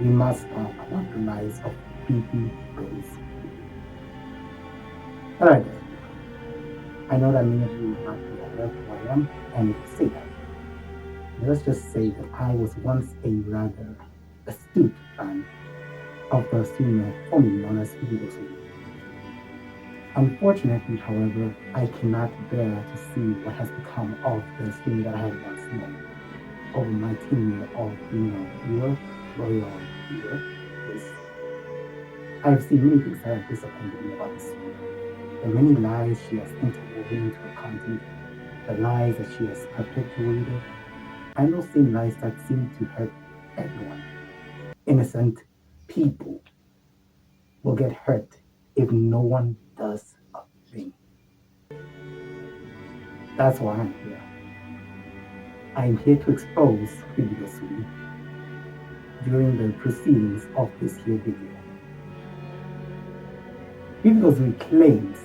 We must talk about the lives of people goes. Alright, I know that many of you will not be aware of who I am, and if you say that, let's just say that I was once a rather astute fan of the streamer formerly known as Exposé. Unfortunately, however, I cannot bear to see what has become of the streamer that I had once known over my tenure of being a viewer, loyal viewer. Yes, I have seen many things that have disappointed me about this streamer. The many lies she has interwoven into her content, the lies that she has perpetuated, and those same lies that seem to hurt everyone. Innocent people will get hurt if no one does a thing. That's why I'm here. I'm here to expose vigorously during the proceedings of this here video. Vigorously claims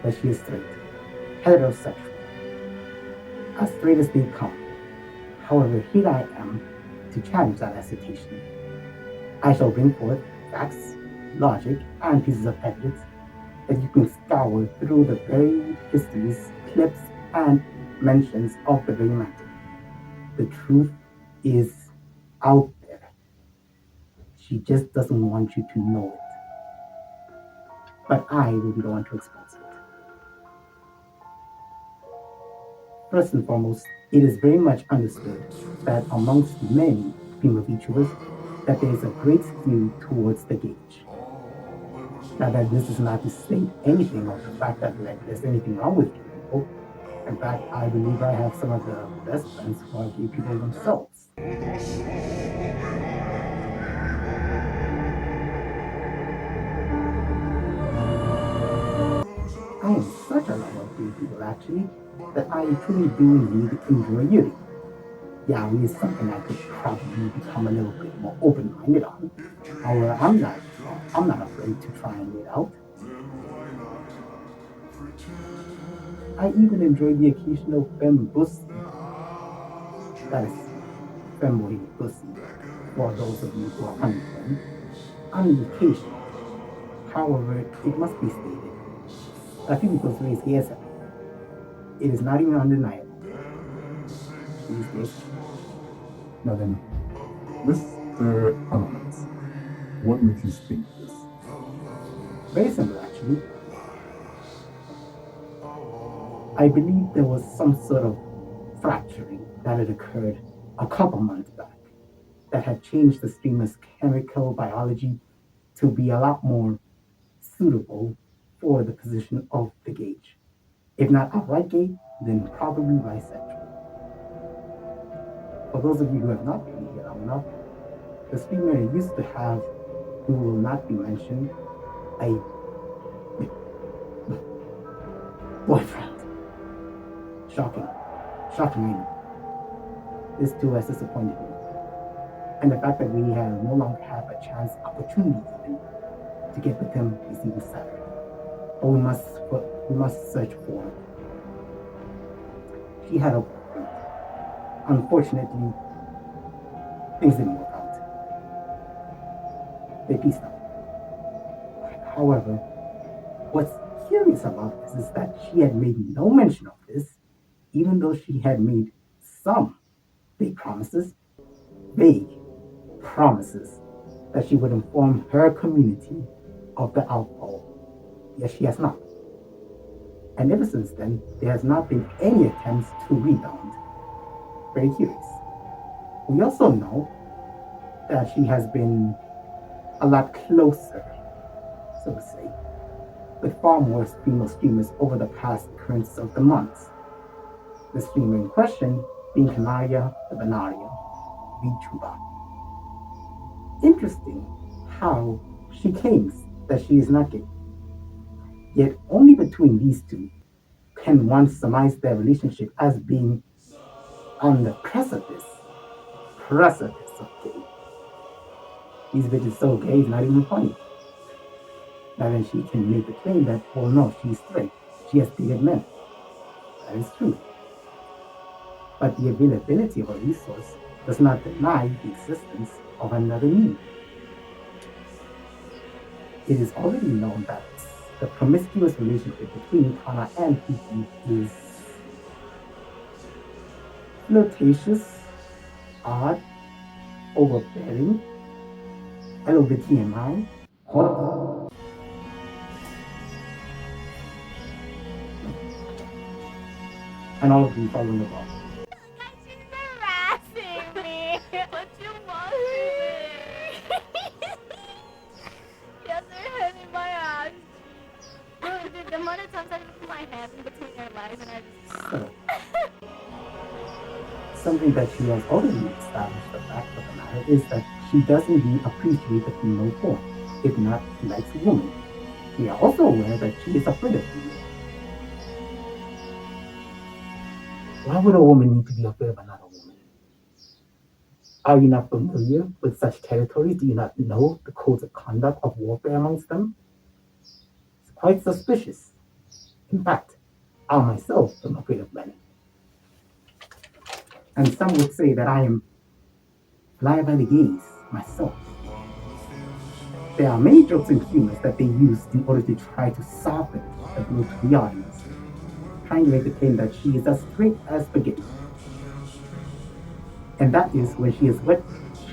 that she is straight, heterosexual, as straight as they come. However, here I am to challenge that assertion. I shall bring forth facts, logic, and pieces of evidence that you can scour through the varied histories, clips, and mentions of the very matter. The truth is out there. She just doesn't want you to know it. But I will be the one to expose it. First and foremost, it is very much understood that amongst many female VTubers, that there is a great skew towards the gauge. Now that this is not to state anything of the fact that there's anything wrong with gay people. In fact, I believe I have some of the best friends who are gay people themselves. I am such a lover of gay people actually, that I truly do indeed enjoy Yuri. Yaoi is something I could probably become a little bit more open-minded on. However, I'm not afraid to try it out. I even enjoy the occasional femme bussy. That is femboy bussy, for those of you who are uninformed, on the occasion. However, it must be stated that Fumiko's race gay as hell. It is not even undeniable. She's gay. Now then, Mr. Anonymous, what makes you think this? Very simple, actually. I believe there was some sort of fracturing that had occurred a couple months back that had changed the streamer's chemical biology to be a lot more suitable for the position of the gauge. If not outright gay, then probably bisexual. For those of you who have not been here long enough, the streamer used to have, who will not be mentioned, a boyfriend. Shocking. Shocking, I know. This too has disappointed me. And the fact that we have no longer have a chance, opportunity even, to get with him is even sadder. But we must search for it. She had a boyfriend. Unfortunately, things didn't work out. They pieced out. However, what's curious about this is that she had made no mention of this, even though she had made some vague promises that she would inform her community of the outfall. Yet she has not. And ever since then, there has not been any attempts to rebound. Very curious. We also know that she has been a lot closer, so to say, with far more female streamers over the past occurrence of the months. The streamer in question being Canaria the Benaria VTuber. Interesting how she claims that she is not gay. Yet only between these two can one surmise their relationship as being on the precipice of gay. These bitches so gay it's not even funny. Now then she can make the claim that, well no, she's straight. She has dated men. That is true. But the availability of a resource does not deny the existence of another need. It is already known that the promiscuous relationship between Tana and Kiki is flirtatious, odd, overbearing, a little bit TMI, hot, and all of the following above. She's harassing me. What you want from me? Yes, they're hitting my ass. The amount of times I just put my hands in between their legs and I just. So, something that she has already established, the fact of the matter is that she does indeed appreciate the female form, if not, she likes women. We are also aware that she is afraid of female. Why would a woman need to be afraid of another woman? Are you not familiar with such territories? Do you not know the codes of conduct of warfare amongst them? It's quite suspicious. In fact, I myself am afraid of men. And some would say that I am fly by the gaze myself. There are many jokes and humors that they use in order to try to soften the blow to the audience, trying to make the claim that she is as straight as spaghetti. And that is when she is wet,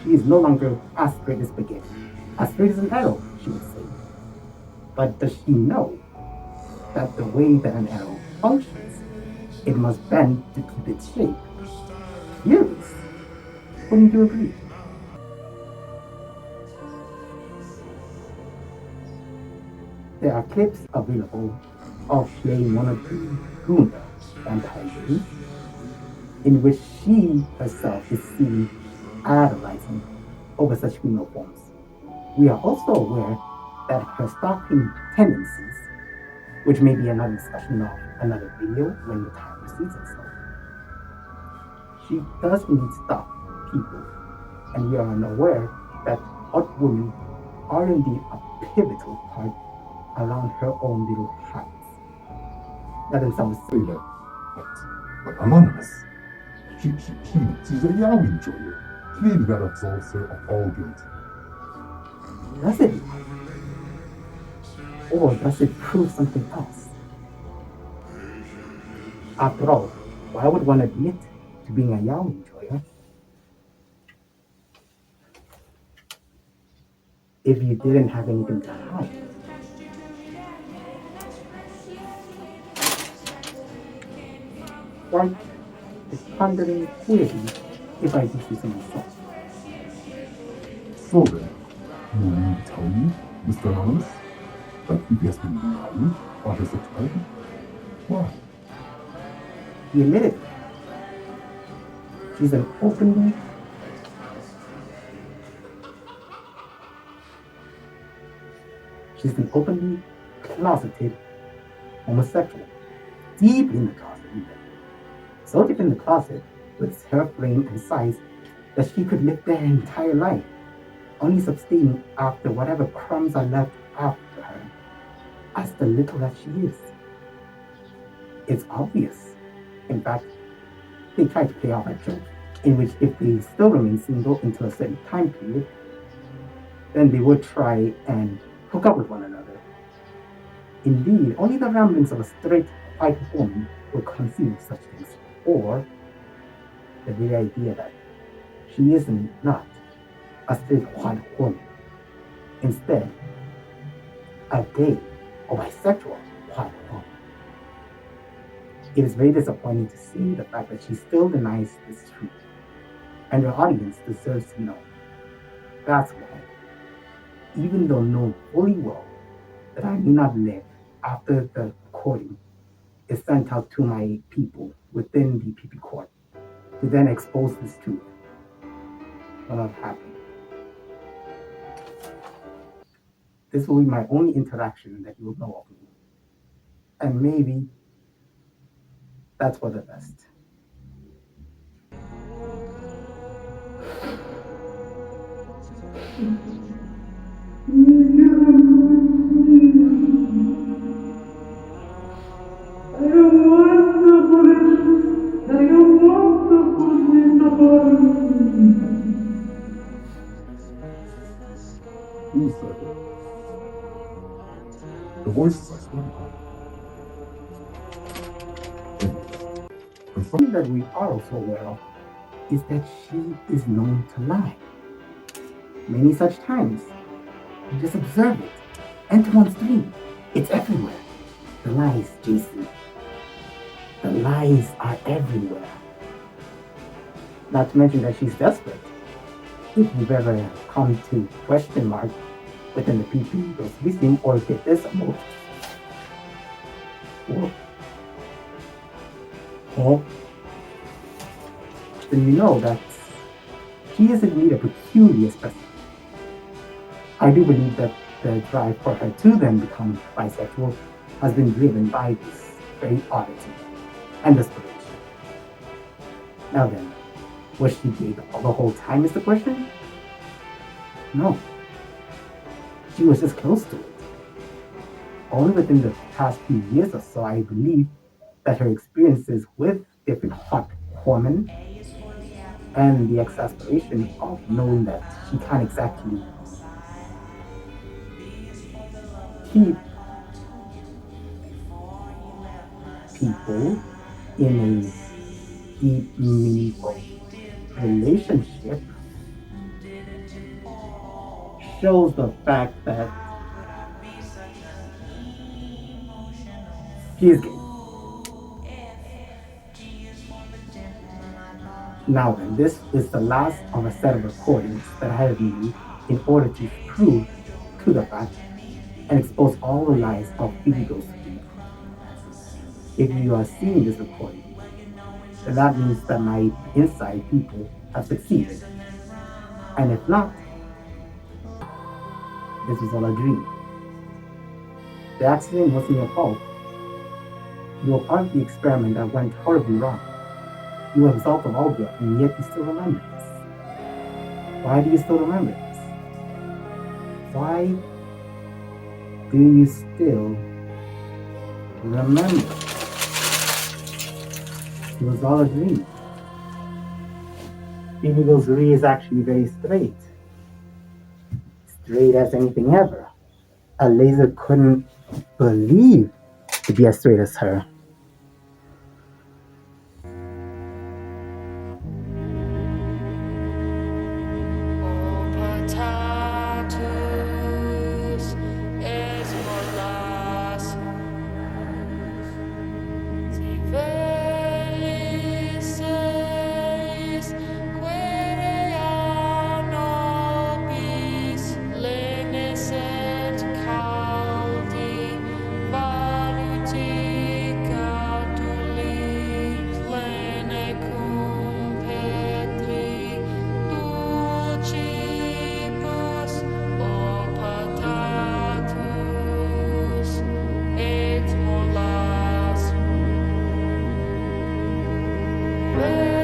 she is no longer as straight as spaghetti. As straight as an arrow, she would say. But does she know that the way that an arrow functions, it must bend to keep its shape? Yes. Wouldn't you agree? There are clips available of playing one of the Gunda vampire games in which she herself is seen idolizing over such female forms. We are also aware that her stalking tendencies, which may be another discussion of another video when the time proceeds itself, she does indeed stalk people, and we are unaware that hot women are indeed a pivotal part around her own little habits. That themselves Say that, but anonymous. She's a yaoi enjoyer. Clearly that absolves her of all guilt. does it? Or does it prove something else? After all, why would one admit to being a yaoi enjoyer if you didn't have anything to hide? Quite is pondering queerly, if I do say so myself. So then, you want me to tell you, Mr. Anonymous, that Phoebe has been lying about her sexuality? Why? He admitted it. She's an openly closeted homosexual. Deep in the closet even. So deep in the closet with her frame and size that she could live there her entire life, only sustaining after whatever crumbs are left after her, as the little that she is. It's obvious. In fact, they try to play off a joke in which if they still remain single until a certain time period, then they would try and hook up with one another. Indeed, only the ramblings of a straight white woman would conceive such things, or the very idea that she is not a straight white woman, instead, a gay or bisexual white woman. It is very disappointing to see the fact that she still denies this truth, and her audience deserves to know. That's why, even though knowing fully well that I may not live after the recording is sent out to my people within the PP court to then expose this truth, will not happen. This will be my only interaction that you will know of me. And maybe that's for the best. Who said it? The voices I spoke about. And Something that we are also aware of is that she is known to lie. Many such times. You just observe it. Enter on stream. It's everywhere. The lies, Jason. The lies are everywhere. Not to mention that she's desperate. If you've ever come to question mark within the PP, those victim or get this about, or then you know that she is indeed a peculiar person. I do believe that the drive for her to then become bisexual has been driven by this very oddity and desperation. Now then, was she gay the whole time is the question? No. She was just close to it. Only within the past few years or so, I believe that her experiences with different hot women and the exasperation of knowing that she can't exactly keep people in a deep, meaningful relationship shows the fact that she is gay. Now then, this is the last of a set of recordings that I have made in order to prove to the fact and expose all the lies of illegal speed. If you are seeing this recording, then that means that my inside people have succeeded. And if not, this was all a dream. The accident wasn't your fault. You were part of the experiment that went horribly wrong. You were absolved of all guilt, and yet you still remember this. Why do you still remember this? Why do you still remember? It was all a dream. Indigo's Ray is actually very straight. Straight as anything ever. A laser couldn't believe to be as straight as her. Where